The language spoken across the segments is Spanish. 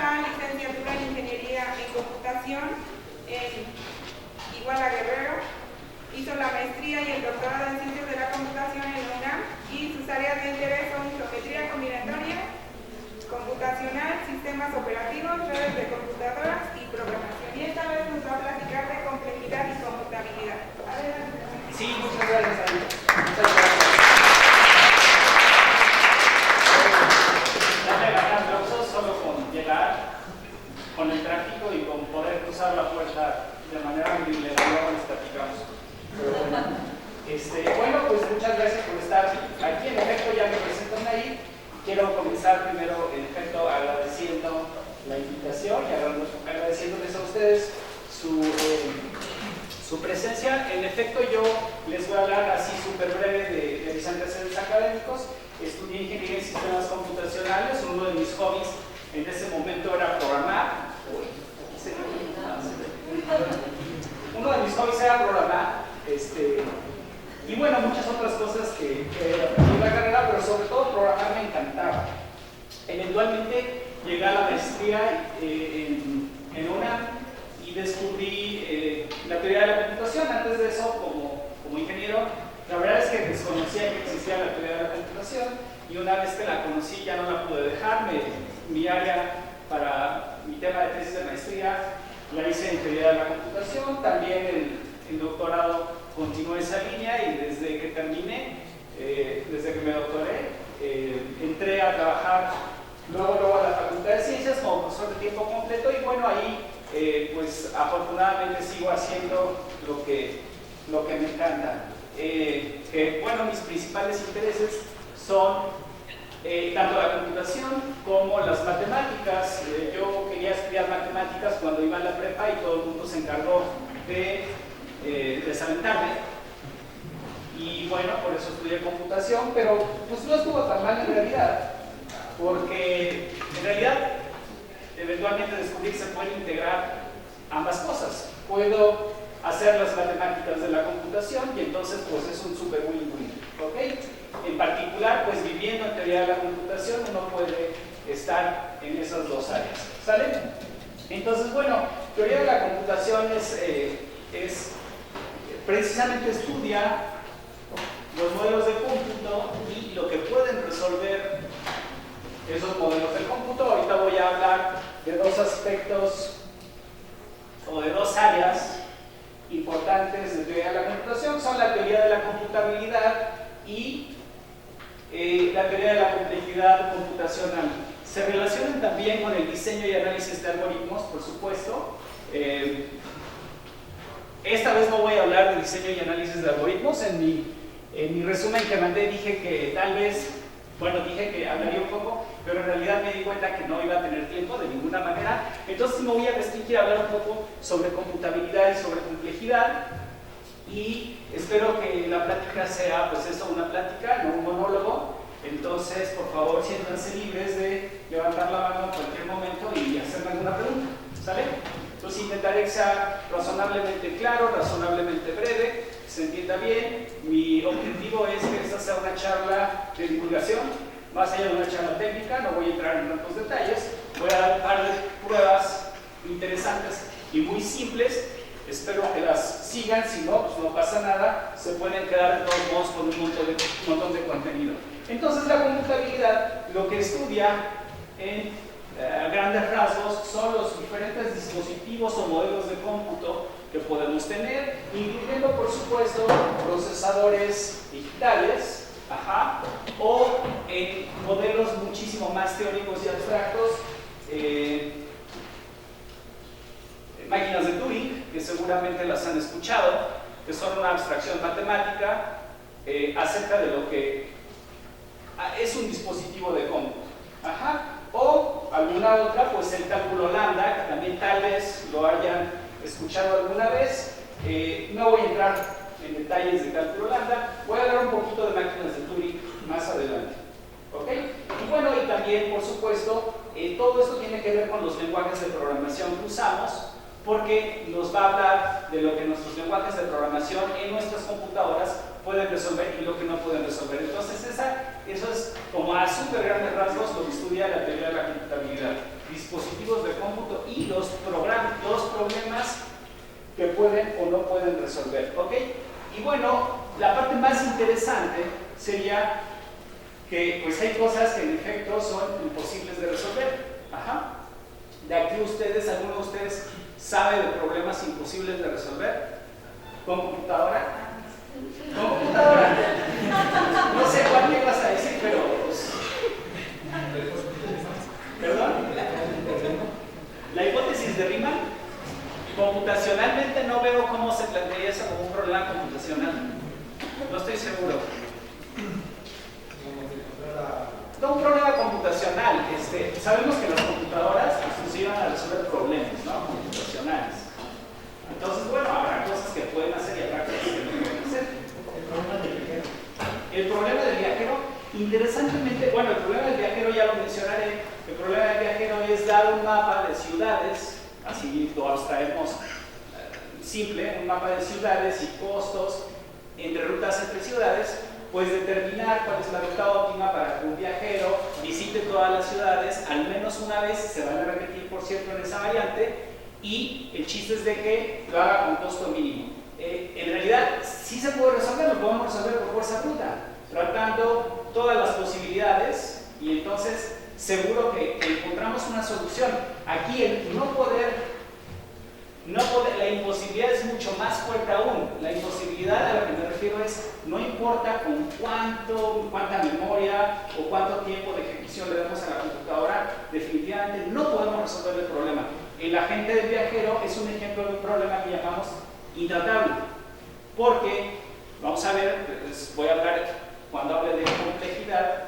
la licenciatura en Ingeniería en Computación en Iguala Guerrero. Hizo la maestría y el doctorado en Ciencias de la Computación en la UNAM y sus áreas de interés son geometría combinatoria, computacional, sistemas operativos, redes de computadoras y programación. Y esta vez nos va a platicar de complejidad y computabilidad. Adelante. Sí, muchas gracias, Ari. Muchas gracias. Dale ganar aplausos solo con llegar, con el tráfico y con poder cruzar la puerta de manera muy libre. Luego les platicamos. Pero bueno, pues muchas gracias por estar aquí. En efecto, ya me presentan ahí. Quiero comenzar primero, en efecto, agradeciendo la invitación y agradeciéndoles a ustedes su presencia. En efecto, yo les voy a hablar así súper breve de mis antecedentes académicos. Estudié Ingeniería en Sistemas Computacionales. Uno de mis hobbies en ese momento era programar. Uno de mis hobbies era programar. Y bueno, muchas otras cosas que aprendí en la carrera, pero sobre todo programar me encantaba. Eventualmente llegué a la maestría en UNAM y descubrí la teoría de la computación. Antes de eso, como ingeniero, la verdad es que desconocía que existía la teoría de la computación y una vez que la conocí ya no la pude dejar. Mi área para mi tema de tesis de maestría la hice en teoría de la computación. También el doctorado continuó esa línea y desde que terminé, desde que me doctoré, entré a trabajar luego a la Facultad de Ciencias como profesor de tiempo completo y bueno, ahí pues afortunadamente sigo haciendo lo que me encanta. Bueno, mis principales intereses son tanto la computación como las matemáticas. Yo quería estudiar matemáticas cuando iba a la prepa y todo el mundo se encargó de desalentarme y bueno, por eso estudié computación, pero pues no estuvo tan mal en realidad, porque en realidad eventualmente descubrí que se pueden integrar ambas cosas. Puedo hacer las matemáticas de la computación y entonces pues es un super win-win, ¿ok? En particular, pues viviendo en teoría de la computación uno puede estar en esas dos áreas, ¿sale? Entonces, bueno, teoría de la computación es precisamente estudia los modelos de cómputo y lo que pueden resolver esos modelos de cómputo. Ahorita voy a hablar de dos aspectos o de dos áreas importantes de teoría de la computación. Son la teoría de la computabilidad y la teoría de la complejidad computacional. Se relacionan también con el diseño y análisis de algoritmos, por supuesto. Esta vez no voy a hablar de diseño y análisis de algoritmos. En mi resumen que mandé dije que tal vez, bueno, dije que hablaría un poco, pero en realidad me di cuenta que no iba a tener tiempo de ninguna manera. Entonces me voy a restringir a hablar un poco sobre computabilidad y sobre complejidad. Y espero que la plática sea, pues eso, una plática, no un monólogo. Entonces, por favor, siéntanse libres de levantar la mano en cualquier momento y hacerme alguna pregunta, ¿sale? Entonces intentaré que sea razonablemente claro, razonablemente breve, que se entienda bien. Mi objetivo es que esta sea una charla de divulgación, más allá de una charla técnica. No voy a entrar en tantos detalles, voy a dar un par de pruebas interesantes y muy simples. Espero que las sigan, si no, pues no pasa nada, se pueden quedar de todos modos con un montón de contenido. Entonces la computabilidad lo que estudia en grandes rasgos son los diferentes dispositivos o modelos de cómputo que podemos tener, incluyendo por supuesto procesadores digitales, o en modelos muchísimo más teóricos y abstractos, máquinas de Turing, que seguramente las han escuchado, que son una abstracción matemática acerca de lo que es un dispositivo de cómputo. O alguna otra, pues el cálculo lambda, que también tal vez lo hayan escuchado alguna vez. No voy a entrar en detalles de cálculo lambda, voy a hablar un poquito de máquinas de Turing más adelante. ¿Ok? Y bueno, y también, por supuesto, todo esto tiene que ver con los lenguajes de programación que usamos, porque nos va a hablar de lo que nuestros lenguajes de programación en nuestras computadoras pueden resolver y lo que no pueden resolver. Entonces eso es como a súper grandes rasgos lo que estudia la teoría de la computabilidad. dispositivos de cómputo y los problemas que pueden o no pueden resolver, ¿ok? Y bueno, la parte más interesante sería que pues hay cosas que en efecto son imposibles de resolver. Ajá. De aquí ustedes, ¿alguno de ustedes sabe de problemas imposibles de resolver? ¿Con computadora? ¿Con computadora? No sé cuál me ibas a decir, pero pues... ¿Perdón? ¿La hipótesis de Riemann? Computacionalmente no veo cómo se plantearía eso como un problema computacional. No estoy seguro. No, un problema computacional. Sabemos que las computadoras funcionan a resolver problemas, ¿no? Computacionales. Entonces, bueno, habrá cosas que pueden hacer y habrá cosas que no pueden hacer. El problema del viajero, interesantemente, bueno, el problema del viajero ya lo mencionaré. El problema del viajero es dar un mapa de ciudades, así lo abstraemos simple, un mapa de ciudades y costos entre rutas entre ciudades, pues determinar cuál es la ruta óptima para que un viajero visite todas las ciudades al menos una vez, se van a repetir por cierto en esa variante, y el chiste es de que lo haga con costo mínimo. En realidad sí se puede resolver, lo podemos resolver por fuerza bruta, tratando todas las posibilidades, y entonces seguro que encontramos una solución. Aquí el no poder, la imposibilidad es mucho más fuerte aún. La imposibilidad a la que me refiero es, no importa con cuánta memoria o cuánto tiempo de ejecución le demos a la computadora, definitivamente no podemos resolver el problema. El agente del viajero es un ejemplo de un problema que llamamos intratable, porque, vamos a ver, voy a hablar cuando hable de complejidad,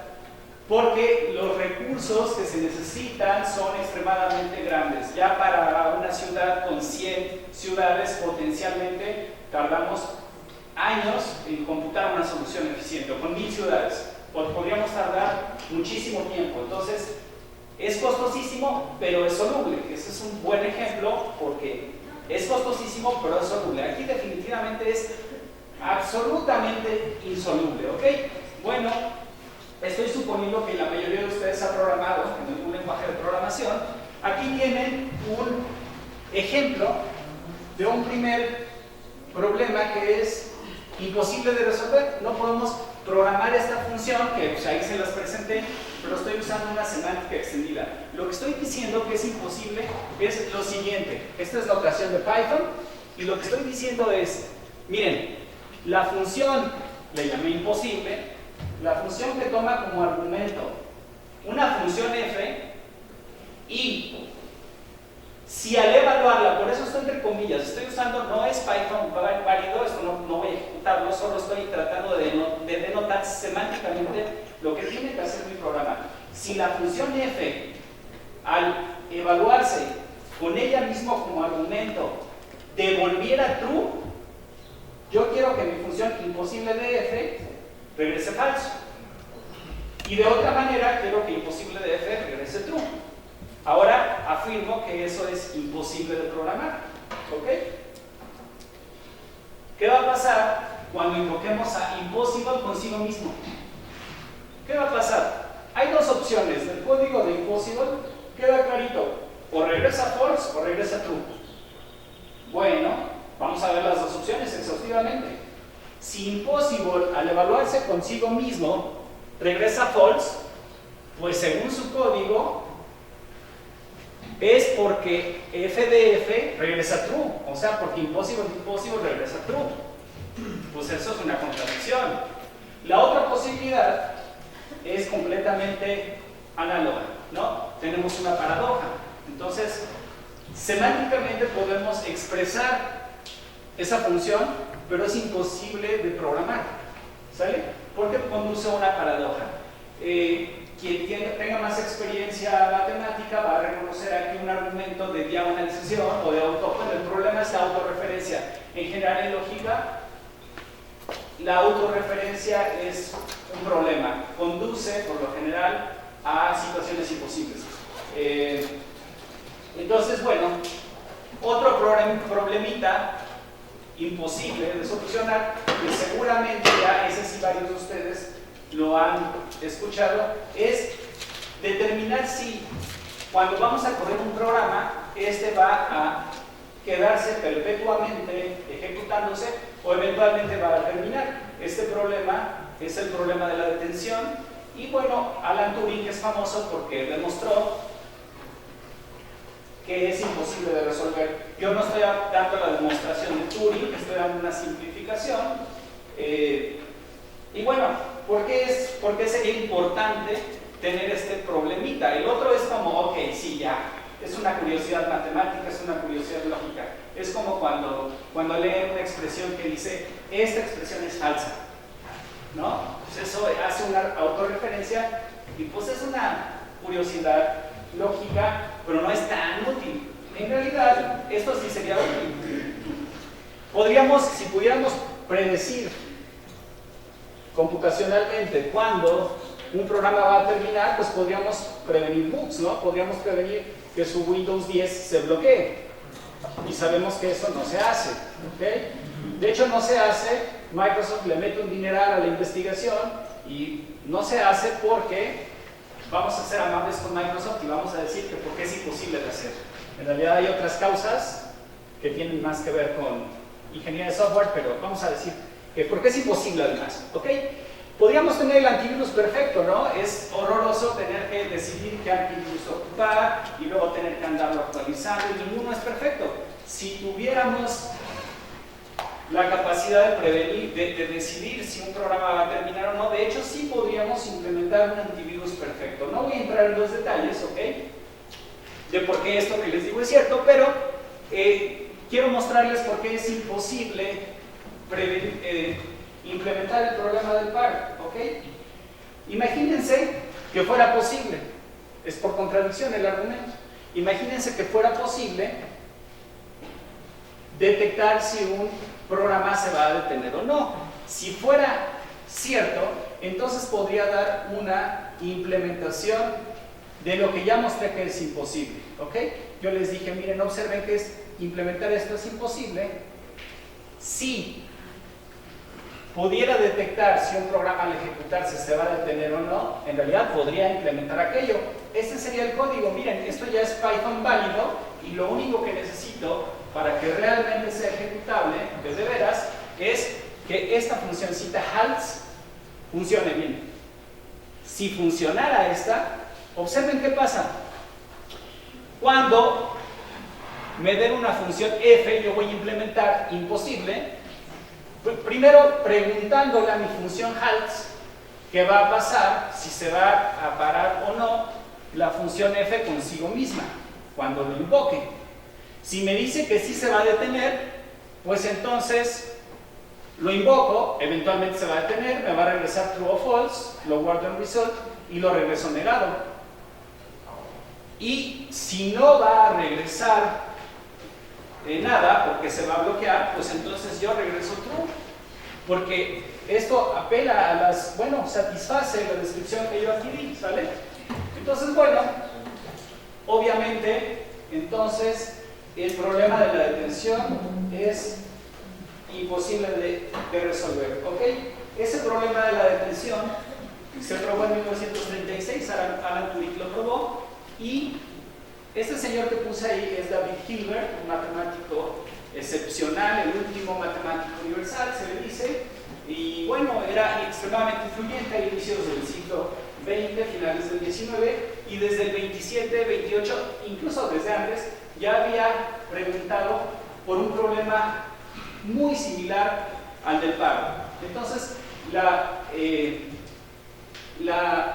porque los recursos que se necesitan son extremadamente grandes. Ya para una ciudad con 100 ciudades potencialmente tardamos años en computar una solución eficiente, o con 1000 ciudades podríamos tardar muchísimo tiempo. Entonces es costosísimo, pero es soluble. Ese es un buen ejemplo porque es costosísimo, pero es soluble. Aquí definitivamente es absolutamente insoluble, ¿ok? Bueno, estoy suponiendo que la mayoría de ustedes ha programado en algún lenguaje de programación. Aquí tienen un ejemplo de un primer problema que es imposible de resolver. No podemos programar esta función, que pues, ahí se las presenté, pero estoy usando una semántica extendida. Lo que estoy diciendo que es imposible es lo siguiente. Esta es la notación de Python, y lo que estoy diciendo es, miren, la función, le llamé imposible, la función que toma como argumento una función f, y si al evaluarla, por eso estoy entre comillas, estoy usando, no es Python válido, esto no voy a ejecutarlo, solo estoy tratando de denotar semánticamente lo que tiene que hacer mi programa. Si la función f, al evaluarse con ella mismo como argumento, devolviera true, yo quiero que mi función imposible de f regrese falso. Y de otra manera, quiero que imposible de f regrese true. Ahora afirmo que eso es imposible de programar. ¿Ok? ¿Qué va a pasar cuando invoquemos a impossible consigo mismo? ¿Qué va a pasar? Hay dos opciones. Del código de impossible queda clarito. O regresa false o regresa true. Bueno, vamos a ver las dos opciones exhaustivamente. Si impossible al evaluarse consigo mismo regresa false, pues según su código es porque f de f regresa true, o sea, porque impossible regresa true. Pues eso es una contradicción. La otra posibilidad es completamente análoga, ¿no? Tenemos una paradoja. Entonces, semánticamente podemos expresar esa función, pero es imposible de programar, ¿sale? Porque conduce a una paradoja. Quien tenga más experiencia matemática va a reconocer aquí un argumento de diagonalización o de autógeno. El problema es la autorreferencia. En general, en lógica, la autorreferencia es un problema. Conduce, por lo general, a situaciones imposibles. Entonces, bueno, otro problemita imposible de solucionar, que seguramente ya ese sí varios de ustedes lo han escuchado, es determinar si cuando vamos a correr un programa, este va a quedarse perpetuamente ejecutándose o eventualmente va a terminar. Este problema es el problema de la detención y bueno, Alan Turing es famoso porque demostró que es imposible de resolver. Yo no estoy dando la demostración de Turing, estoy dando una simplificación. Y bueno, ¿por qué sería importante tener este problemita? El otro es como, ok, sí, ya, es una curiosidad matemática, es una curiosidad lógica. Es como cuando leen una expresión que dice, esta expresión es falsa, ¿no? Pues eso hace una autorreferencia y pues es una curiosidad lógica, pero no es tan útil. En realidad, esto sí sería útil. Si pudiéramos predecir computacionalmente cuándo un programa va a terminar, pues podríamos prevenir bugs, ¿no? Podríamos prevenir que su Windows 10 se bloquee. Y sabemos que eso no se hace, ¿ok? De hecho, no se hace. Microsoft le mete un dineral a la investigación y no se hace porque vamos a ser amables con Microsoft y vamos a decir que porque es imposible de hacer. En realidad hay otras causas que tienen más que ver con ingeniería de software, pero vamos a decir que porque es imposible además, ¿ok? Podríamos tener el antivirus perfecto, ¿no? Es horroroso tener que decidir qué antivirus ocupar y luego tener que andarlo actualizando, y ninguno es perfecto. Si tuviéramos la capacidad de prevenir, de decidir si un programa va a terminar o no, de hecho sí podríamos implementar un antivirus perfecto. No voy a entrar en los detalles, ¿ok? De por qué esto que les digo es cierto, pero quiero mostrarles por qué es imposible implementar el problema del paro, ¿ok? Imagínense que fuera posible, es por contradicción el argumento, imagínense que fuera posible detectar si un programa se va a detener o no. Si fuera cierto, entonces podría dar una implementación de lo que ya mostré que es imposible, ¿ok? Yo les dije, miren, observen que implementar esto es imposible. Si pudiera detectar si un programa al ejecutarse se va a detener o no, en realidad podría implementar aquello. Este sería el código. Miren, esto ya es Python válido y lo único que necesito para que realmente sea ejecutable, de veras, es que esta funcioncita halts funcione bien. Si funcionara esta, observen qué pasa. Cuando me den una función f, yo voy a implementar imposible. Primero, preguntándole a mi función halts qué va a pasar, si se va a parar o no la función f consigo misma, cuando lo invoque. Si me dice que sí se va a detener, pues entonces lo invoco, eventualmente se va a detener, me va a regresar true o false, lo guardo en result y lo regreso negado. Y si no va a regresar nada, porque se va a bloquear, pues entonces yo regreso true, porque esto apela a las, bueno, satisface la descripción que yo adquirí, ¿sale? Entonces, bueno, obviamente, entonces el problema de la detención es imposible de resolver, ¿ok? Ese problema de la detención se probó en 1936, Alan Turing lo probó, y este señor que puse ahí es David Hilbert, un matemático excepcional, el último matemático universal, se le dice, y bueno, era extremadamente influyente a inicios del siglo XX, finales del XIX, y desde el 27, 28, incluso desde antes, ya había preguntado por un problema muy similar al del paro. Entonces,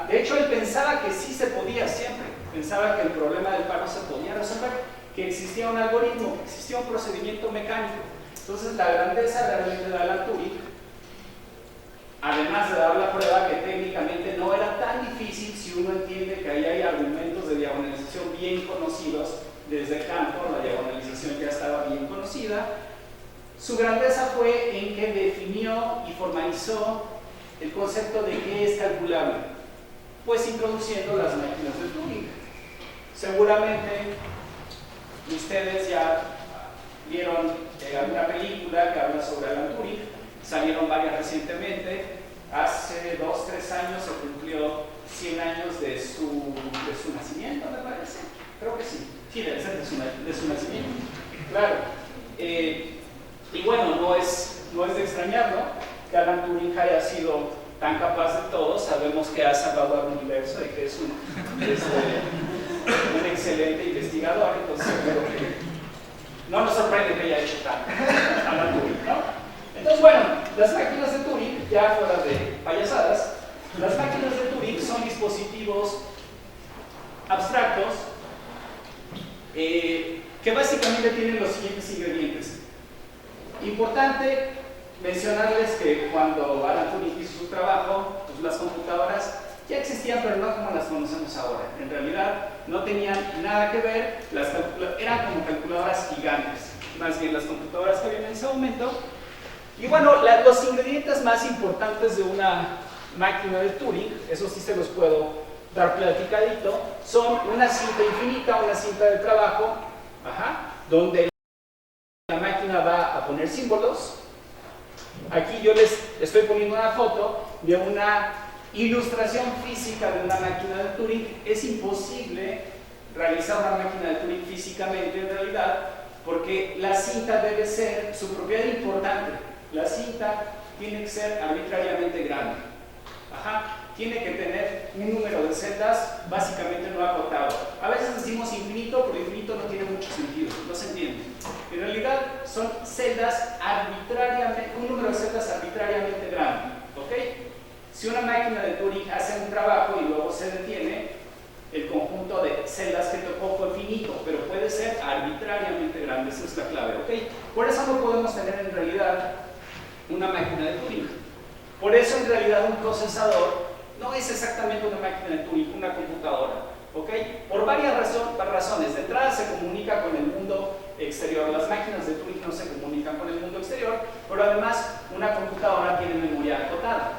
de hecho, él pensaba que sí se podía siempre. Pensaba que el problema del paro se podía resolver, que existía un algoritmo, que existía un procedimiento mecánico. Entonces, la grandeza realmente de Alan Turing, además de dar la prueba que técnicamente no era tan difícil si uno entiende que ahí hay argumentos de diagonalización bien conocidos desde Cantor, la diagonalización ya estaba bien conocida. Su grandeza fue en que definió y formalizó el concepto de qué es calculable, pues introduciendo las máquinas de Turing. Seguramente ustedes ya vieron alguna película que habla sobre Alan Turing, salieron varias recientemente. Hace 2 o 3 años se cumplió 100 años de su nacimiento, me parece. Sí, debe ser de su nacimiento. Claro. Y bueno, no es de extrañar, ¿no?, que Alan Turing haya sido tan capaz de todo. Sabemos que ha salvado al universo y que es un excelente investigador, entonces creo que no nos sorprende que haya hecho tanto Alan Turing, ¿no? Entonces, bueno, las máquinas de Turing, ya fuera de payasadas, las máquinas de Turing son dispositivos abstractos que básicamente tienen los siguientes ingredientes. Importante mencionarles que cuando Alan Turing hizo su trabajo, pues las computadoras ya existían, pero no como las conocemos ahora. En realidad no tenían nada que ver, eran como calculadoras gigantes, más bien las computadoras que habían en ese momento. Y bueno, los ingredientes más importantes de una máquina de Turing, eso sí se los puedo dar platicadito, son una cinta infinita, una cinta de trabajo, donde la máquina va a poner símbolos. Aquí yo les estoy poniendo una foto de una ilustración física de una máquina de Turing. Es imposible realizar una máquina de Turing físicamente en realidad, porque la cinta debe ser, su propiedad importante, la cinta tiene que ser arbitrariamente grande. Tiene que tener un número de celdas básicamente no acotado. A veces decimos infinito, pero infinito no tiene mucho sentido, no se entiende. En realidad son celdas arbitrariamente, un número de celdas arbitrariamente grande, ¿ok? Si una máquina de Turing hace un trabajo y luego se detiene, el conjunto de celdas que tocó fue finito, pero puede ser arbitrariamente grande, esa es la clave, ¿ok? Por eso no podemos tener en realidad una máquina de Turing. Por eso en realidad un procesador no es exactamente una máquina de Turing, una computadora, ¿ok? Por varias razones. De entrada se comunica con el mundo exterior. Las máquinas de Turing no se comunican con el mundo exterior, pero además una computadora tiene memoria acotada,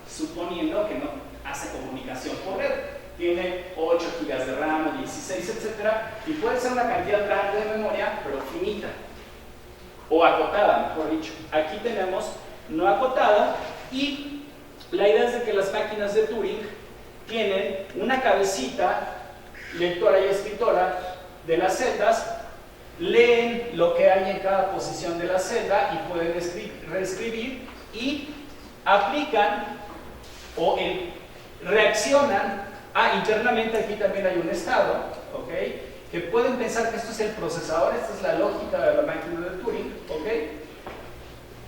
suponiendo que no hace comunicación por red. Tiene 8 GB de RAM, 16, etcétera, y puede ser una cantidad grande de memoria, pero finita, o acotada, mejor dicho. Aquí tenemos no acotada, y la idea es de que las máquinas de Turing tienen una cabecita lectora y escritora de las celdas, leen lo que hay en cada posición de la celda y pueden reescribir y aplican o reaccionan internamente. Aquí también hay un estado, ¿ok? Que pueden pensar que esto es el procesador, esta es la lógica de la máquina de Turing, ¿ok?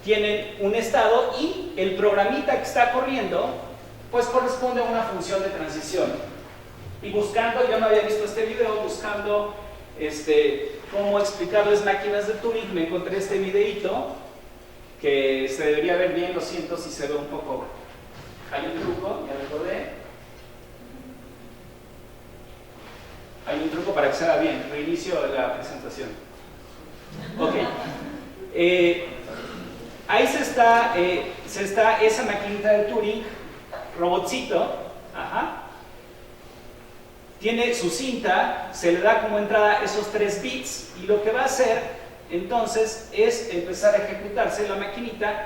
Tienen un estado y el programita que está corriendo pues corresponde a una función de transición. Y buscando, yo no había visto este video, buscando cómo explicarles máquinas de Turing, me encontré este videito que se debería ver bien, lo siento si se ve un poco. Hay un truco, ya recordé. Hay un truco para que se vea bien. Reinicio la presentación. Ok. Ahí se está esa maquinita de Turing, robotcito, tiene su cinta, se le da como entrada esos 3 bits y lo que va a hacer entonces es empezar a ejecutarse la maquinita,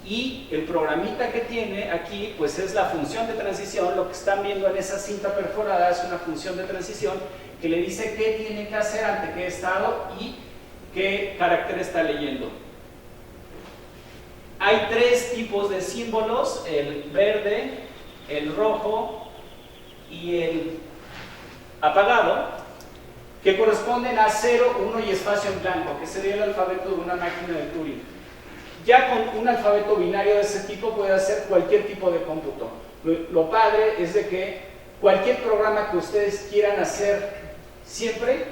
y el programita que tiene aquí pues es la función de transición. Lo que están viendo en esa cinta perforada es una función de transición que le dice qué tiene que hacer ante qué estado y qué carácter está leyendo. Hay 3 tipos de símbolos: el verde, el rojo y el apagado, que corresponden a 0, 1 y espacio en blanco, que sería el alfabeto de una máquina de Turing. Ya con un alfabeto binario de ese tipo puede hacer cualquier tipo de cómputo. Lo padre es de que cualquier programa que ustedes quieran hacer siempre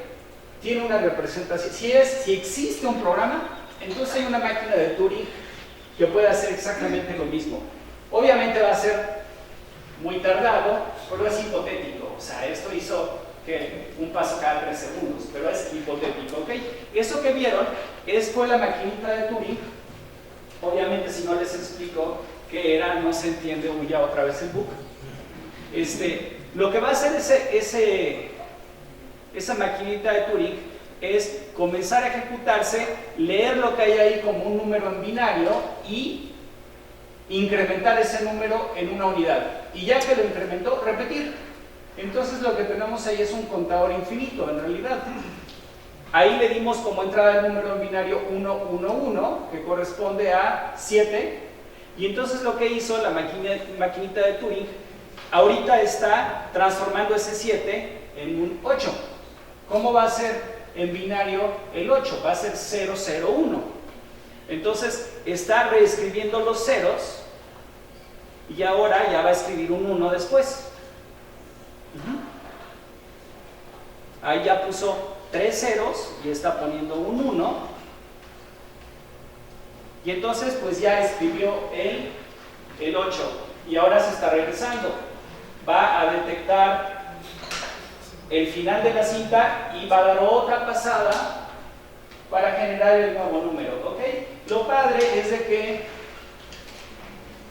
tiene una representación. Si existe un programa, entonces hay una máquina de Turing que puede hacer exactamente lo mismo. Obviamente va a ser muy tardado, pero es hipotético. O sea, esto hizo que un paso cada 3 segundos, pero es hipotético, ¿ok? Eso que vieron fue la maquinita de Turing. Obviamente, si no les explico qué era, no se entiende. Uy, ya otra vez el book. Lo que va a hacer esa maquinita de Turing es comenzar a ejecutarse, leer lo que hay ahí como un número en binario y incrementar ese número en una unidad. Y ya que lo incrementó, repetir. Entonces lo que tenemos ahí es un contador infinito en realidad. Ahí le dimos como entrada el número en binario 1, 1, 1, que corresponde a 7. Y entonces lo que hizo la maquinita de Turing, ahorita está transformando ese 7 en un 8. ¿Cómo va a ser en binario el 8? Va a ser 0, 0, 1. Entonces está reescribiendo los ceros y ahora ya va a escribir un 1 después. Ahí ya puso 3 ceros y está poniendo un 1. Y entonces pues ya escribió el 8 y ahora se está regresando. Va a detectar el final de la cinta y va a dar otra pasada para generar el nuevo número, ¿ok? Lo padre es de que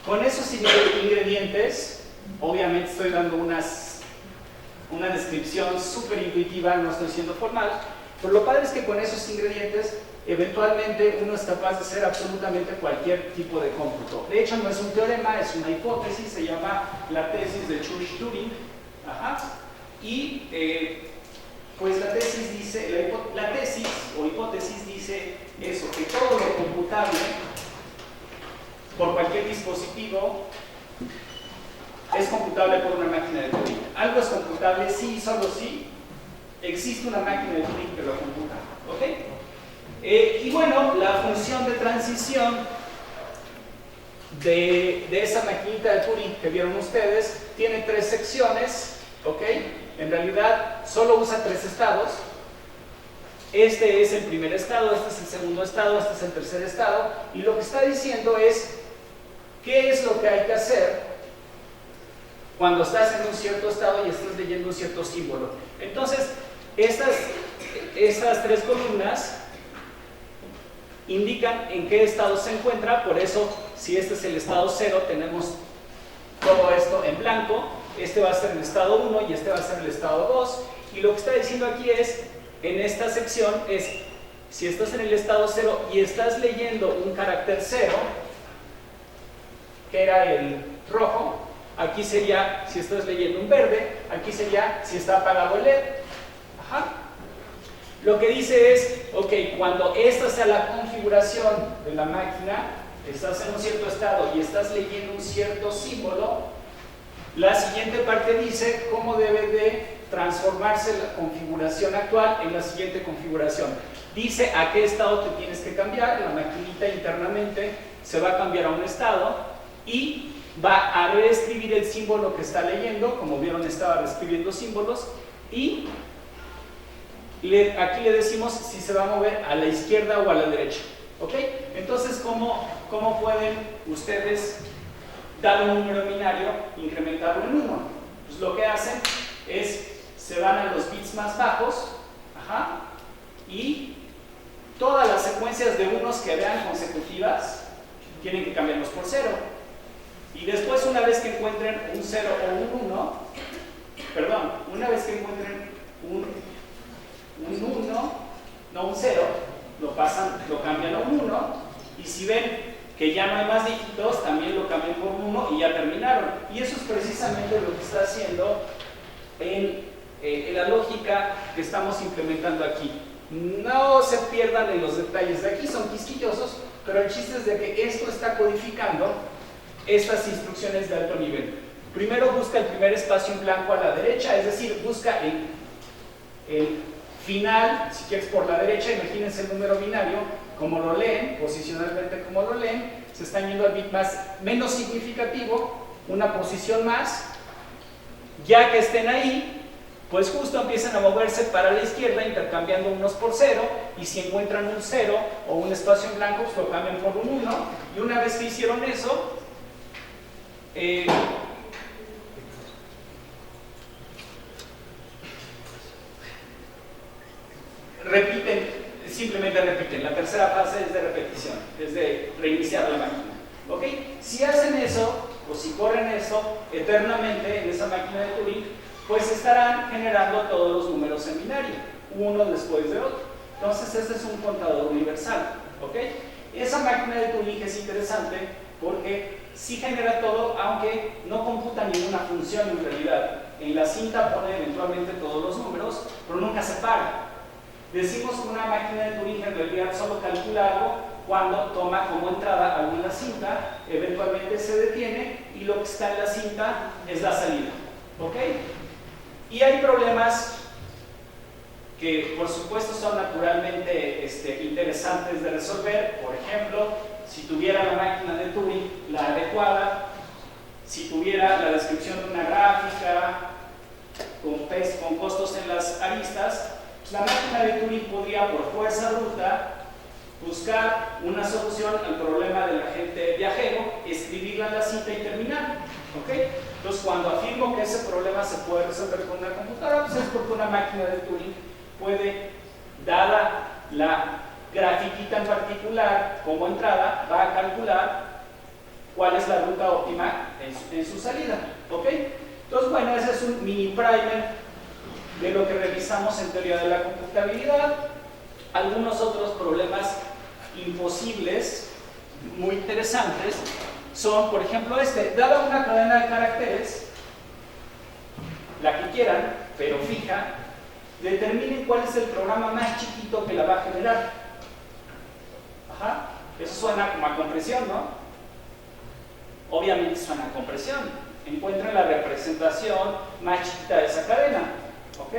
con esos ingredientes, obviamente estoy dando una descripción súper intuitiva, no estoy siendo formal, pero lo padre es que con esos ingredientes eventualmente uno es capaz de hacer absolutamente cualquier tipo de cómputo. De hecho no es un teorema, es una hipótesis, se llama la tesis de Church-Turing. Y pues la tesis dice, la tesis o hipótesis dice eso, que todo lo computable por cualquier dispositivo es computable por una máquina de Turing. Algo es computable si y solo si existe una máquina de Turing que lo computa, ¿ok? Y bueno, la función de transición de esa maquinita de Turing que vieron ustedes tiene 3 secciones, ¿ok? En realidad solo usa 3 estados. Este es el primer estado, este es el segundo estado, este es el tercer estado, y lo que está diciendo es qué es lo que hay que hacer cuando estás en un cierto estado y estás leyendo un cierto símbolo. Entonces, estas 3 columnas indican en qué estado se encuentra. Por eso, si este es el estado 0, tenemos todo esto en blanco. Este va a ser el estado 1 y este va a ser el estado 2. Y lo que está diciendo aquí es, en esta sección, es si estás en el estado 0 y estás leyendo un carácter 0, que era el rojo, aquí sería si estás leyendo un verde, aquí sería si está apagado el LED. Lo que dice es, ok, cuando esta sea la configuración de la máquina, estás en un cierto estado y estás leyendo un cierto símbolo, la siguiente parte dice cómo debe de transformarse la configuración actual en la siguiente configuración. Dice a qué estado te tienes que cambiar. La maquinita internamente se va a cambiar a un estado y va a reescribir el símbolo que está leyendo. Como vieron, estaba reescribiendo símbolos. Y aquí le decimos si se va a mover a la izquierda o a la derecha. ¿Ok? Entonces, ¿cómo pueden ustedes dar un número binario e incrementarlo en 1? Pues lo que hacen es, se van a los bits más bajos, y todas las secuencias de unos que vean consecutivas tienen que cambiarlos por 0. Y después, una vez que encuentren un 0 o un 1, perdón, una vez que encuentren un 0, lo cambian a un 1, y si ven que ya no hay más dígitos, también lo cambian por 1 y ya terminaron. Y eso es precisamente lo que está haciendo en la lógica que estamos implementando aquí. No se pierdan en los detalles de aquí, son quisquillosos, pero el chiste es de que esto está codificando estas instrucciones de alto nivel. Primero busca el primer espacio en blanco a la derecha, es decir, busca el final, si quieres por la derecha. Imagínense el número binario, como lo leen, posicionalmente como lo leen, se están yendo al bit menos significativo, una posición más. Ya que estén ahí, pues justo empiezan a moverse para la izquierda, intercambiando unos por 0, y si encuentran un 0 o un espacio en blanco, pues lo cambian por un 1, y una vez que hicieron eso, simplemente repiten. La tercera fase es de repetición, es de reiniciar la máquina. ¿Ok? Si hacen eso, o si corren eso eternamente en esa máquina de Turing, pues estarán generando todos los números en binario, uno después de otro. Entonces, este es un contador universal. ¿Ok? Esa máquina de Turing es interesante porque sí genera todo, aunque no computa ninguna función en realidad. En la cinta pone eventualmente todos los números, pero nunca se para. Decimos que una máquina de Turing en realidad solo calcula algo cuando toma como entrada algo en la cinta, eventualmente se detiene y lo que está en la cinta es la salida. ¿Ok? Y hay problemas que por supuesto son naturalmente interesantes de resolver. Por ejemplo, si tuviera la máquina de Turing la adecuada, si tuviera la descripción de una gráfica con costos en las aristas, pues la máquina de Turing podría por fuerza bruta buscar una solución al problema del agente viajero, escribirla en la cinta y terminar. ¿Okay? Entonces, cuando afirmo que ese problema se puede resolver con una computadora, pues es porque una máquina de Turing puede, dada la grafiquita en particular como entrada, va a calcular cuál es la ruta óptima en su salida. ¿Ok? Entonces, bueno, ese es un mini primer de lo que revisamos en teoría de la computabilidad. Algunos otros problemas imposibles, muy interesantes, son, por ejemplo, dada una cadena de caracteres, la que quieran, pero fija, determinen cuál es el programa más chiquito que la va a generar. Ajá, eso suena como a compresión, ¿no? Obviamente suena a compresión. Encuentren la representación más chiquita de esa cadena. ¿Ok?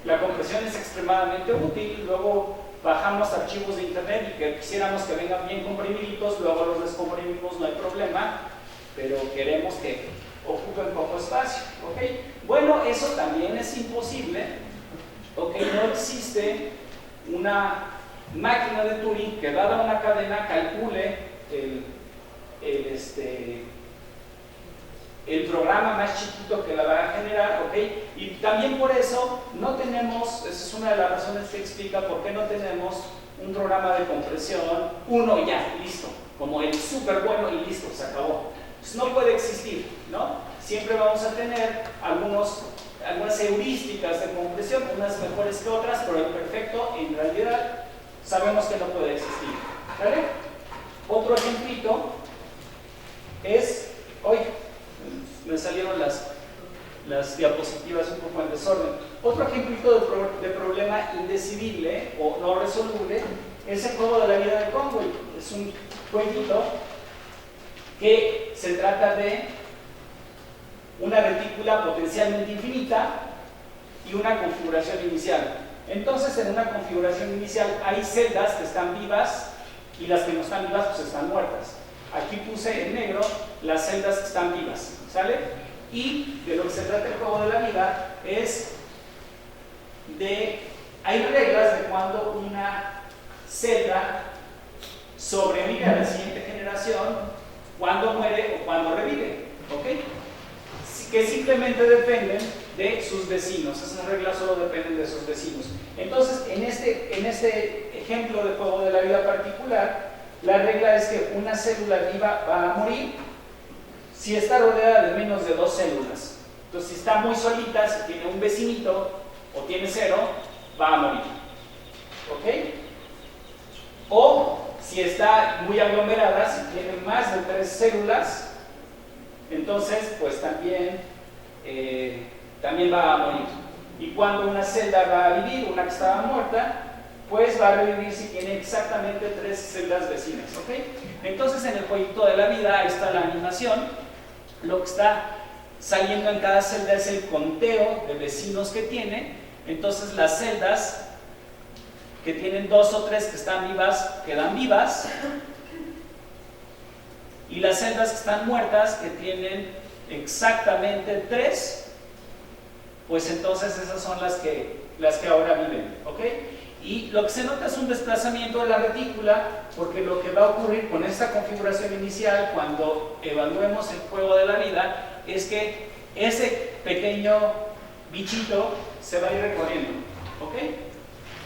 La compresión es extremadamente útil. Luego bajamos archivos de internet y que quisiéramos que vengan bien comprimiditos, luego los descomprimimos, no hay problema, pero queremos que ocupen poco espacio. ¿Ok? Bueno, eso también es imposible. ¿Ok? No existe una máquina de Turing que, dada una cadena, calcule el programa más chiquito que la va a generar. ¿Ok? Y también por eso no tenemos, esa es una de las razones que explica por qué no tenemos un programa de compresión, uno y ya, listo, como el súper bueno y listo, se acabó. Pues no puede existir, ¿no? Siempre vamos a tener algunas heurísticas de compresión, unas mejores que otras, pero el perfecto en realidad sabemos que no puede existir. ¿Vale? Otro ejemplito es, hoy me salieron las diapositivas un poco en desorden. Otro ejemplito de problema indecidible o no resoluble es el juego de la vida de Conway. Es un jueguito que se trata de una retícula potencialmente infinita y una configuración inicial. Entonces, en una configuración inicial hay celdas que están vivas y las que no están vivas pues están muertas. Aquí puse en negro las celdas que están vivas, ¿sale? Y de lo que se trata el juego de la vida es hay reglas de cuando una celda sobrevive a la siguiente generación, cuando muere o cuando revive. ¿Ok? Que simplemente dependen de sus vecinos. Esas reglas solo dependen de sus vecinos. Entonces, en este ejemplo de juego de la vida particular, la regla es que una célula viva va a morir si está rodeada de menos de 2 células. Entonces, si está muy solita, si tiene un vecinito o tiene 0, va a morir. ¿Ok? O si está muy aglomerada, si tiene más de 3 células, entonces pues también va a morir. Y cuando una celda va a vivir, una que estaba muerta, pues va a revivir si tiene exactamente 3 celdas vecinas. ¿Ok? Entonces, en el jueguito de la vida, ahí está la animación. Lo que está saliendo en cada celda es el conteo de vecinos que tiene. Entonces, las celdas que tienen 2 o 3 que están vivas, quedan vivas. Y las celdas que están muertas, que tienen exactamente 3, pues entonces esas son las que ahora viven. ¿Ok? Y lo que se nota es un desplazamiento de la retícula, porque lo que va a ocurrir con esta configuración inicial cuando evaluemos el juego de la vida es que ese pequeño bichito se va a ir recorriendo. ¿Ok?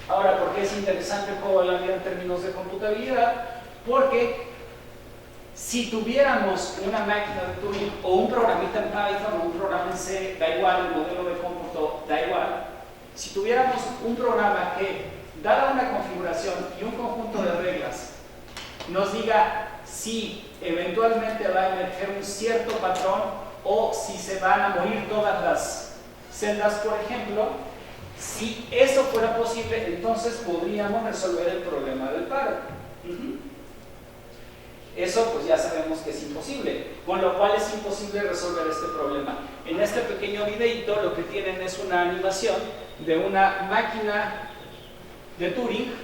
Ahora, ¿por qué es interesante el juego de la vida en términos de computabilidad? Porque si tuviéramos una máquina de Turing o un programita en Python o un programa en C, da igual, el modelo de cómputo da igual. Si tuviéramos un programa que, dada una configuración y un conjunto de reglas, nos diga si eventualmente va a emerger un cierto patrón o si se van a morir todas las celdas, por ejemplo, Si eso fuera posible, entonces podríamos resolver el problema del paro. Eso pues ya sabemos que es imposible, con lo cual es imposible resolver este problema. En este pequeño videito lo que tienen es una animación de una máquina de Turing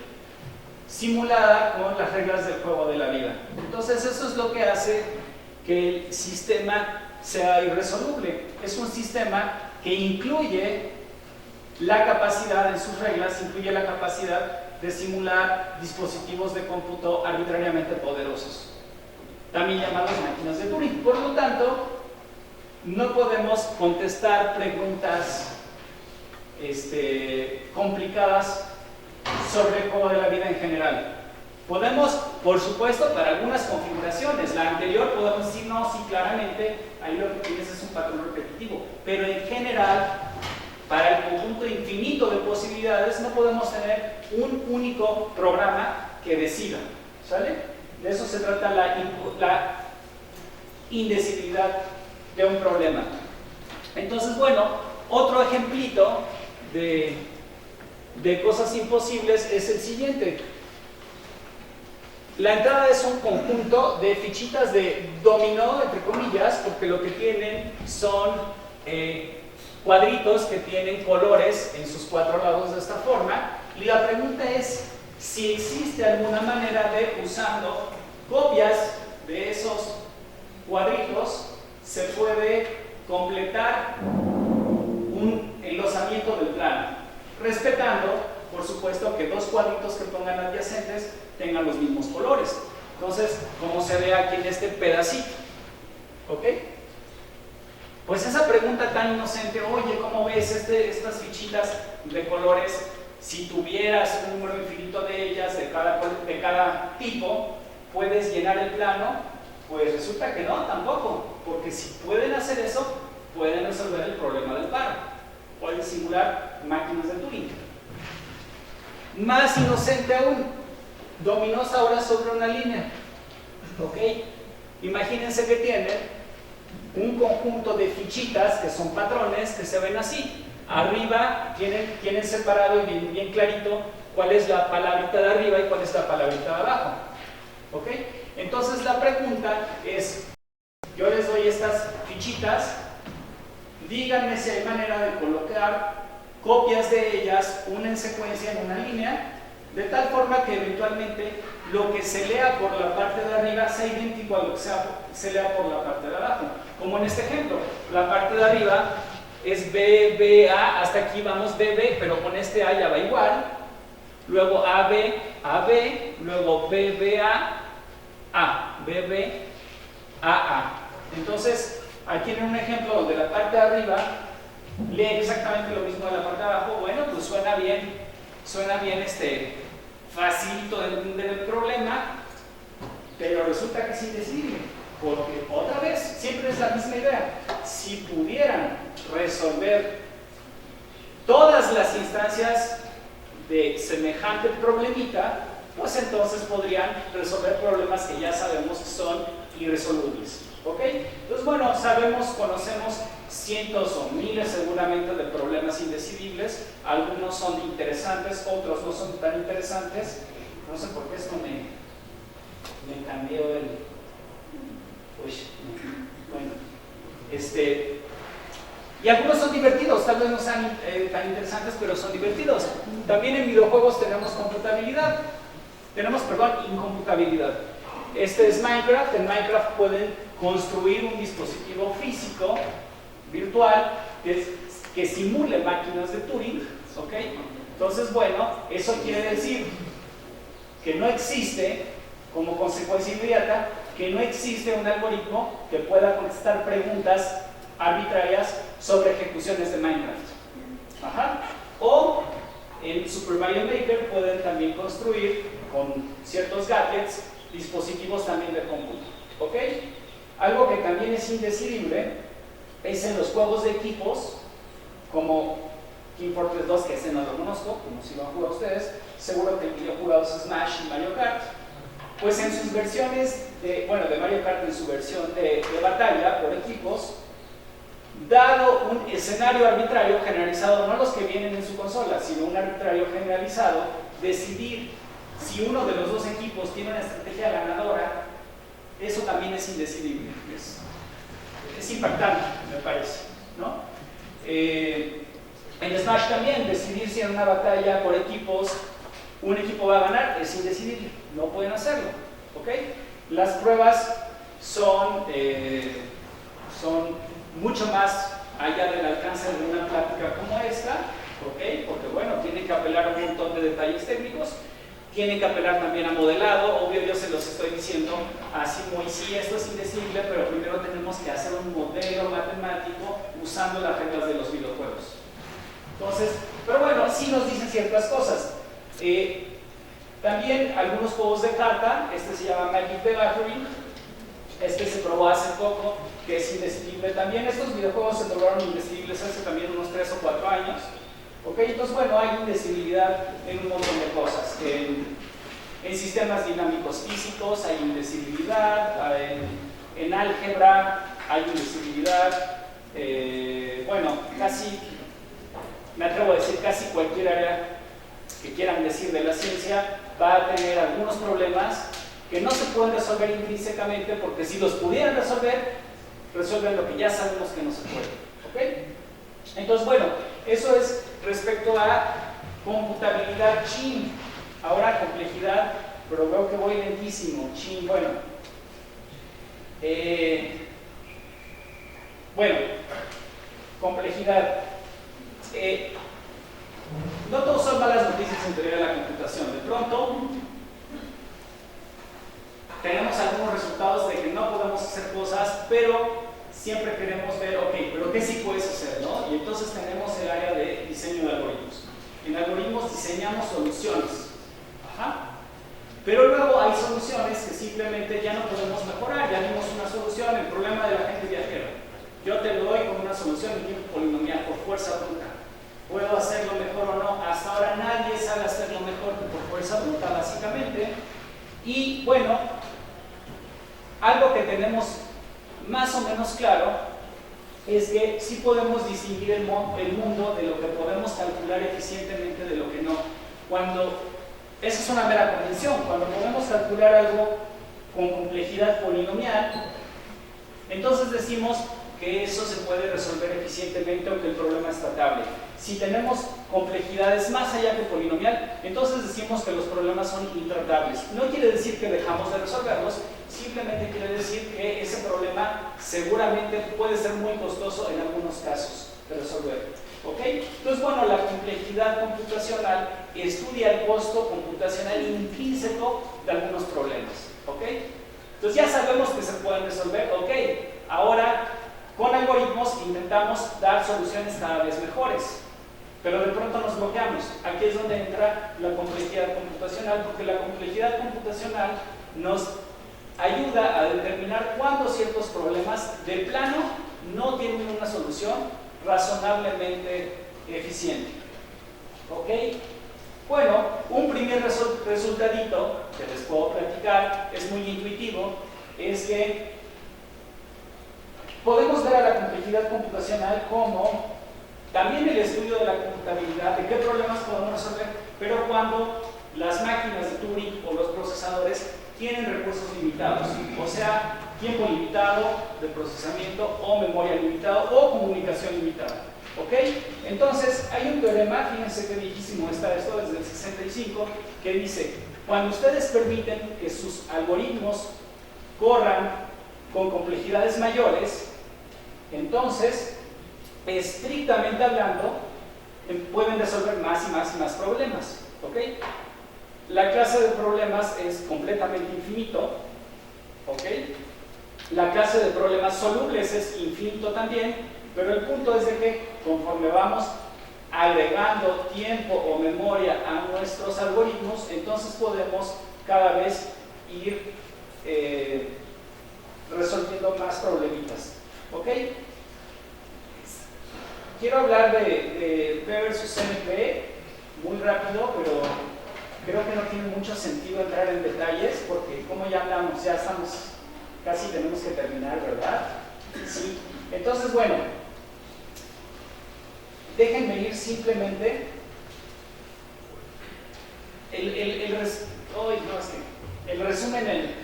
simulada con las reglas del juego de la vida. Entonces eso es lo que hace que el sistema sea irresoluble. Es un sistema que incluye la capacidad en sus reglas, incluye la capacidad de simular dispositivos de cómputo arbitrariamente poderosos, también llamadas máquinas de Turing. Por lo tanto, no podemos contestar preguntas complicadas sobre el juego de la vida en general. Podemos, por supuesto, para algunas configuraciones, la anterior podemos decir no, sí, claramente, ahí lo que tienes es un patrón repetitivo, pero en general, para el conjunto infinito de posibilidades, no podemos tener un único programa que decida, ¿sale? De eso se trata la indecidibilidad de un problema. Entonces, bueno, otro ejemplito de cosas imposibles es el siguiente. La entrada es un conjunto de fichitas de dominó, entre comillas, porque lo que tienen son cuadritos que tienen colores en sus cuatro lados de esta forma. Y la pregunta es si existe alguna manera de, usando copias de esos cuadritos, se puede completar un enlosamiento del plano, respetando, por supuesto, que dos cuadritos que pongan adyacentes tengan los mismos colores. Entonces, como se ve aquí en este pedacito, ¿ok? Pues esa pregunta tan inocente, oye, ¿cómo ves estas fichitas de colores? Si tuvieras un número infinito de ellas, de cada tipo, ¿puedes llenar el plano? Pues resulta que no, tampoco, porque si pueden hacer eso, pueden resolver el problema del paro, pueden simular máquinas de Turing. Más inocente aún, dominós ahora sobre una línea, ¿ok? Imagínense que tienen un conjunto de fichitas que son patrones que se ven así. Arriba tienen separado y bien clarito cuál es la palabrita de arriba y cuál es la palabrita de abajo, ¿ok? Entonces la pregunta es, yo les doy estas fichitas, díganme si hay manera de colocar copias de ellas, una en secuencia en una línea, de tal forma que eventualmente lo que se lea por la parte de arriba sea idéntico a lo que se lea por la parte de abajo. Como en este ejemplo, la parte de arriba es B, B, A, hasta aquí vamos B, B, pero con este A ya va igual, luego A, B, luego B, B, A, B, B, A. Entonces, aquí tienen un ejemplo donde la parte de arriba lee exactamente lo mismo de la parte de abajo. Bueno, pues suena bien facilito de entender el problema, pero resulta que es indecidible, porque otra vez, siempre es la misma idea. Si pudieran resolver todas las instancias de semejante problemita, pues entonces podrían resolver problemas que ya sabemos que son irresolubles, ¿ok? Entonces, bueno, conocemos cientos o miles seguramente de problemas indecidibles. Algunos son interesantes, otros no son tan interesantes. No sé por qué esto me cambió el... bueno, y algunos son divertidos, tal vez no sean tan interesantes, pero son divertidos. También en videojuegos tenemos incomputabilidad. Este es Minecraft. En Minecraft pueden construir un dispositivo físico virtual que simule máquinas de Turing, ¿ok? Entonces, bueno, eso quiere decir que no existe, como consecuencia inmediata, que no existe un algoritmo que pueda contestar preguntas arbitrarias sobre ejecuciones de Minecraft. O en Super Mario Maker pueden también construir con ciertos gadgets dispositivos también de cómputo, ¿ok? Algo que también es indecidible es en los juegos de equipos, como Team Fortress 2, que ese no lo conozco, como si lo han jugado ustedes, seguro que yo he jugado Smash y Mario Kart. Pues en sus versiones de Mario Kart, en su versión de batalla por equipos, dado un escenario arbitrario generalizado, no los que vienen en su consola, sino un arbitrario generalizado, decidir si uno de los dos equipos tiene una estrategia ganadora, eso también es indecidible. Es impactante, me parece, ¿no? En Smash también, decidir si en una batalla por equipos un equipo va a ganar es indecidible, no pueden hacerlo, ¿ok? Las pruebas son mucho más allá del alcance de una plática como esta, ¿ok? Porque bueno, tienen que apelar a un montón de detalles técnicos, tienen que apelar también a modelado. Obvio, yo se los estoy diciendo así muy, sí, esto es indecidible, pero primero tenemos que hacer un modelo matemático usando las reglas de los videojuegos. Entonces, pero bueno, sí nos dicen ciertas cosas. También algunos juegos de carta, este se llama Magic the Gathering, este se probó hace poco, que es indecidible también. Estos videojuegos se probaron indecidibles hace también unos 3 o 4 años. ¿Ok? Entonces, bueno, hay indecidibilidad en un montón de cosas. En sistemas dinámicos físicos hay indecidibilidad, en álgebra hay indecidibilidad. Bueno, casi, me atrevo a decir, casi cualquier área que quieran decir de la ciencia va a tener algunos problemas que no se pueden resolver intrínsecamente, porque si los pudieran resolver, resuelven lo que ya sabemos que no se puede. ¿Ok? Entonces, bueno, eso es respecto a computabilidad chin. Ahora complejidad, pero veo que voy lentísimo. Chin, bueno. Bueno, complejidad. No todos son malas noticias en teoría de la computación. De pronto, tenemos algunos resultados de que no podemos hacer cosas, pero siempre queremos ver, ok, pero ¿qué sí puedes hacer, no? Y entonces tenemos el área de diseño de algoritmos. En algoritmos diseñamos soluciones. Ajá. Pero luego hay soluciones que simplemente ya no podemos mejorar. Ya vimos una solución, el problema de la gente viajera. Yo te lo doy como una solución en tiempo polinomial por fuerza bruta. ¿Puedo hacerlo mejor o no? Hasta ahora nadie sabe hacerlo mejor que por fuerza bruta, básicamente. Y bueno, algo que tenemos más o menos claro es que sí podemos distinguir el mundo de lo que podemos calcular eficientemente de lo que no. Esa es una mera convención. Cuando podemos calcular algo con complejidad polinomial, entonces decimos que eso se puede resolver eficientemente o que el problema es tratable. Si tenemos complejidades más allá que polinomial, entonces decimos que los problemas son intratables. No quiere decir que dejamos de resolverlos, simplemente quiere decir que ese problema seguramente puede ser muy costoso en algunos casos de resolver. ¿Ok? Entonces, bueno, la complejidad computacional estudia el costo computacional intrínseco de algunos problemas. ¿Ok? Entonces ya sabemos que se pueden resolver. Ok, ahora con algoritmos intentamos dar soluciones cada vez mejores, pero de pronto nos bloqueamos. Aquí es donde entra la complejidad computacional, porque la complejidad computacional nos ayuda a determinar cuándo ciertos problemas de plano no tienen una solución razonablemente eficiente. ¿Ok? Bueno, un primer resultadito que les puedo platicar, es muy intuitivo, es que podemos ver a la complejidad computacional como también el estudio de la computabilidad, de qué problemas podemos resolver, pero cuando las máquinas de Turing o los procesadores tienen recursos limitados, o sea, tiempo limitado de procesamiento o memoria limitada o comunicación limitada. ¿Ok? Entonces, hay un teorema, fíjense qué viejísimo está esto, desde el 65, que dice, cuando ustedes permiten que sus algoritmos corran con complejidades mayores, entonces, estrictamente hablando, pueden resolver más y más y más problemas. ¿Ok? La clase de problemas es completamente infinito. ¿Ok? La clase de problemas solubles es infinito también, pero el punto es de que conforme vamos agregando tiempo o memoria a nuestros algoritmos, entonces podemos cada vez ir resolviendo más problemitas. ¿Ok? Quiero hablar de P versus NP muy rápido, pero creo que no tiene mucho sentido entrar en detalles porque como ya hablamos, ya estamos, casi tenemos que terminar, ¿verdad? Sí. Entonces, bueno, déjenme ir simplemente el resumen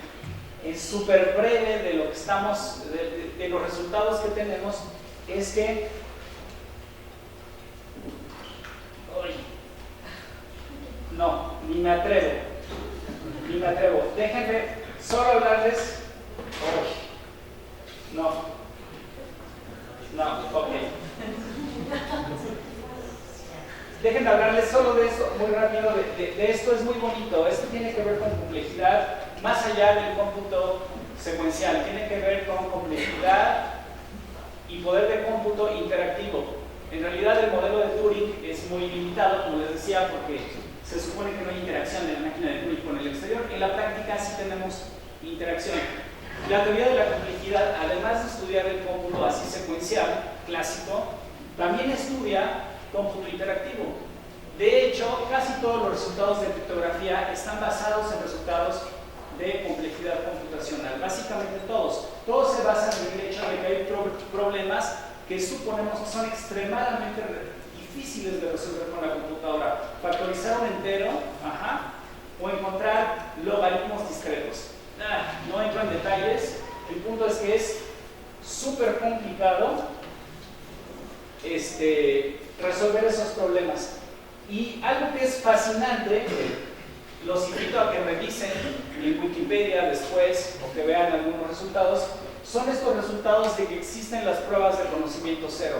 súper breve de lo que estamos, de los resultados que tenemos, es que no, ni me atrevo, déjenme solo hablarles. Ok. Déjenme hablarles solo de esto, muy rápido, de esto. Es muy bonito. Esto tiene que ver con complejidad, más allá del cómputo secuencial, tiene que ver con complejidad y poder de cómputo interactivo. En realidad el modelo de Turing es muy limitado, como les decía, porque se supone que no hay interacción de la máquina de Turing con el exterior. En la práctica sí tenemos interacción. La teoría de la complejidad, además de estudiar el cómputo así secuencial, clásico, también estudia cómputo interactivo. De hecho, casi todos los resultados de criptografía están basados en resultados de complejidad computacional. Básicamente todos. Todos se basan en el hecho de que hay problemas que suponemos que son extremadamente difíciles de resolver con la computadora. Factorizar un entero, o encontrar logaritmos discretos. No entro en detalles. El punto es que es súper complicado resolver esos problemas. Y algo que es fascinante, los invito a que revisen en Wikipedia después o que vean algunos resultados, son estos resultados de que existen las pruebas de conocimiento cero.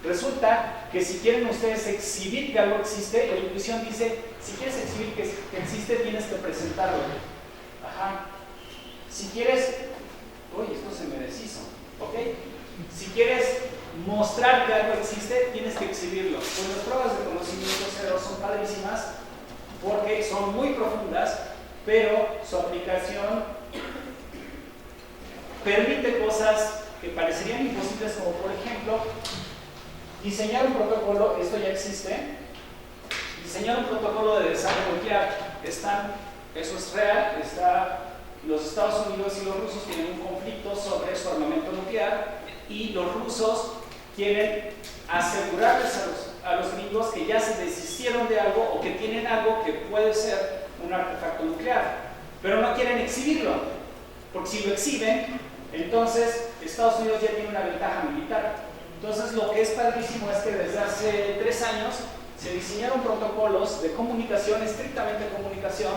Resulta que si quieren ustedes exhibir que algo existe, la intuición dice, si quieres exhibir que existe, tienes que presentarlo. Si quieres, esto se me deshizo, ¿ok? Si quieres mostrar que algo existe, tienes que exhibirlo. Pues las pruebas de conocimiento cero son padrísimas porque son muy profundas, pero su aplicación permite cosas que parecerían imposibles, como por ejemplo, diseñar un protocolo. Esto ya existe. Diseñar un protocolo de desarme nuclear. Eso es real. Los Estados Unidos y los rusos tienen un conflicto sobre su armamento nuclear y los rusos quieren asegurarles a los gringos que ya se deshicieron de algo o que tienen algo que puede ser un artefacto nuclear, pero no quieren exhibirlo, porque si lo exhiben, entonces Estados Unidos ya tiene una ventaja militar. Entonces lo que es padrísimo es que desde hace 3 años se diseñaron protocolos de comunicación, estrictamente comunicación,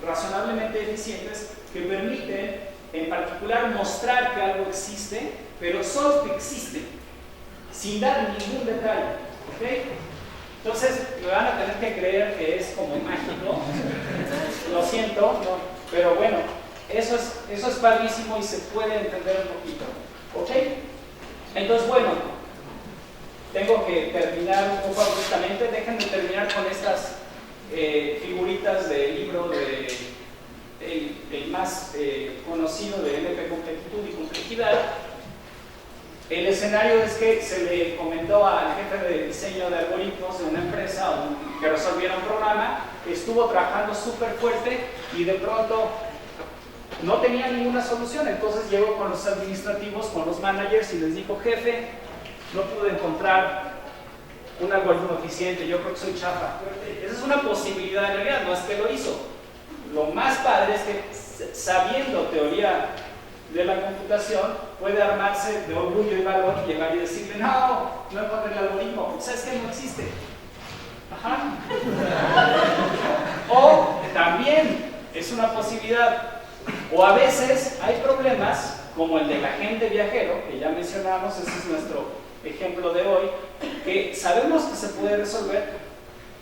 razonablemente eficientes, que permiten en particular mostrar que algo existe, pero solo que existe, sin dar ningún detalle, ¿ok? Entonces me van a tener que creer que es como mágico, lo siento, no, pero bueno, eso es padrísimo y se puede entender un poquito, ¿ok? Entonces bueno, tengo que terminar un poco abruptamente. Déjenme terminar con estas figuritas del libro el más conocido de NP Complejitud y Complejidad. El escenario es que se le comentó al jefe de diseño de algoritmos de una empresa que resolviera un programa, estuvo trabajando súper fuerte y de pronto no tenía ninguna solución. Entonces llegó con los administrativos, con los managers y les dijo: jefe, no pude encontrar un algoritmo eficiente, yo creo que soy chafa. Esa es una posibilidad en realidad, no es que lo hizo. Lo más padre es que, sabiendo teoría de la computación, puede armarse de orgullo y valor y llegar y decirle: no encontré el algoritmo, ¿sabes qué? No existe. O también es una posibilidad. O a veces hay problemas como el del agente viajero, que ya mencionamos, ese es nuestro ejemplo de hoy, que sabemos que se puede resolver,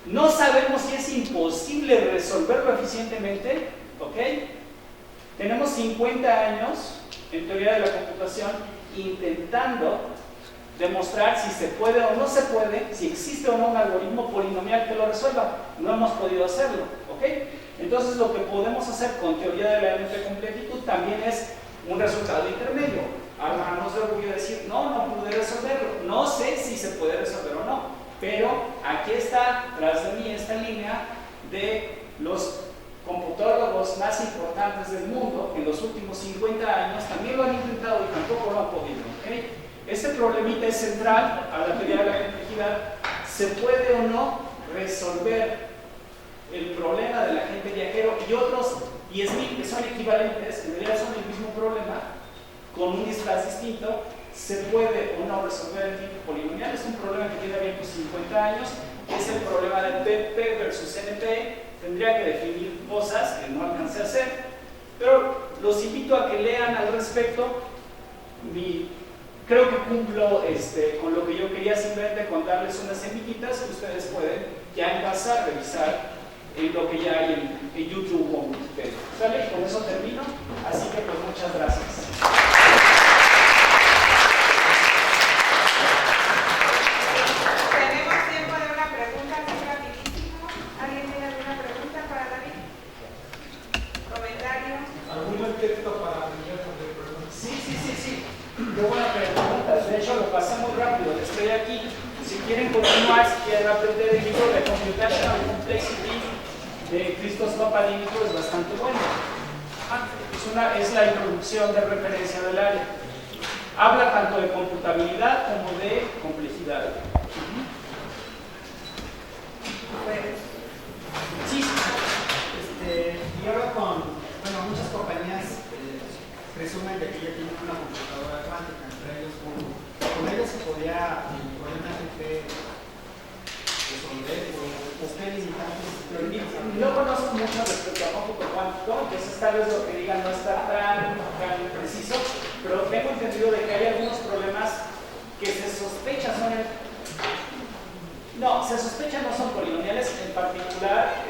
no sabemos si es imposible resolverlo eficientemente, ¿ok? Tenemos 50 años en teoría de la computación intentando demostrar si se puede o no se puede, si existe o no un algoritmo polinomial que lo resuelva. No hemos podido hacerlo, ¿ok? Entonces lo que podemos hacer con teoría de la NP Completitud también es un resultado intermedio. Armarnos de orgullo y decir: no pude resolverlo, no sé si se puede resolver o no, pero aquí está tras de mí esta línea de los computólogos más importantes del mundo que en los últimos 50 años también lo han intentado y tampoco lo han podido, ¿ok? Este problemita es central a la teoría de la complejidad ¿se puede o no resolver el problema del agente viajero y otros 10.000 que son equivalentes, que en realidad son el mismo problema, con un disfraz distinto? ¿Se puede o no resolver el tipo polinomial? Es un problema que tiene bien 50 años, es el problema del PP versus NP. Tendría que definir cosas que no alcancé a hacer, pero los invito a que lean al respecto. Creo que cumplo con lo que yo quería, simplemente contarles unas semillitas que ustedes pueden ya en casa revisar en lo que ya hay en YouTube o en Wikipedia. ¿Sale? Con eso termino, así que pues muchas gracias. Tenemos tiempo de una pregunta, así rapidísimo. ¿Alguien tiene alguna pregunta para David? ¿Comentario? ¿Algún buen texto para niños de preguntas? Sí. Qué buena pregunta. De hecho, lo pasé muy rápido. Estoy aquí. Si quieren continuar, si quieren aprender el libro de Computational Complexity de Christos Papadimos, es bastante bueno. Es la introducción de referencia del área. Habla tanto de computabilidad como de complejidad. Sí. Y ahora muchas compañías presumen de que ya tienen una computadora cuántica, entre ellos Google. Con ellos se podía probablemente resolver o qué limitantes. No conozco mucho respecto a cómputo cuántico, entonces tal vez lo que digan no está tan preciso, pero tengo entendido de que hay algunos problemas que se sospechan se sospechan no son polinomiales, en particular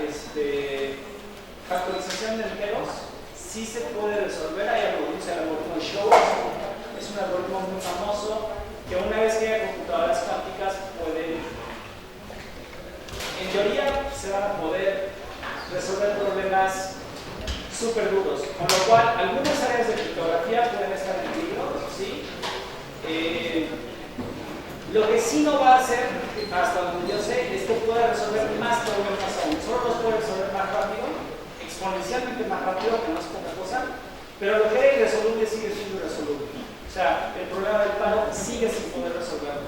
factorización de enteros. Sí se puede resolver. Hay algoritmos, el algoritmo de Shor es un algoritmo muy famoso que una vez que haya computadoras cuánticas pueden, en teoría, se van a poder resolver problemas súper duros, con lo cual algunas áreas de criptografía pueden estar en peligro, ¿sí? Lo que sí no va a hacer, hasta donde yo sé, es que pueda resolver más problemas aún. Solo los puede resolver más rápido, exponencialmente más rápido, que no es poca cosa, pero lo que era irresoluble sigue siendo irresoluble. O sea, el problema del paro sigue sin poder resolverlo.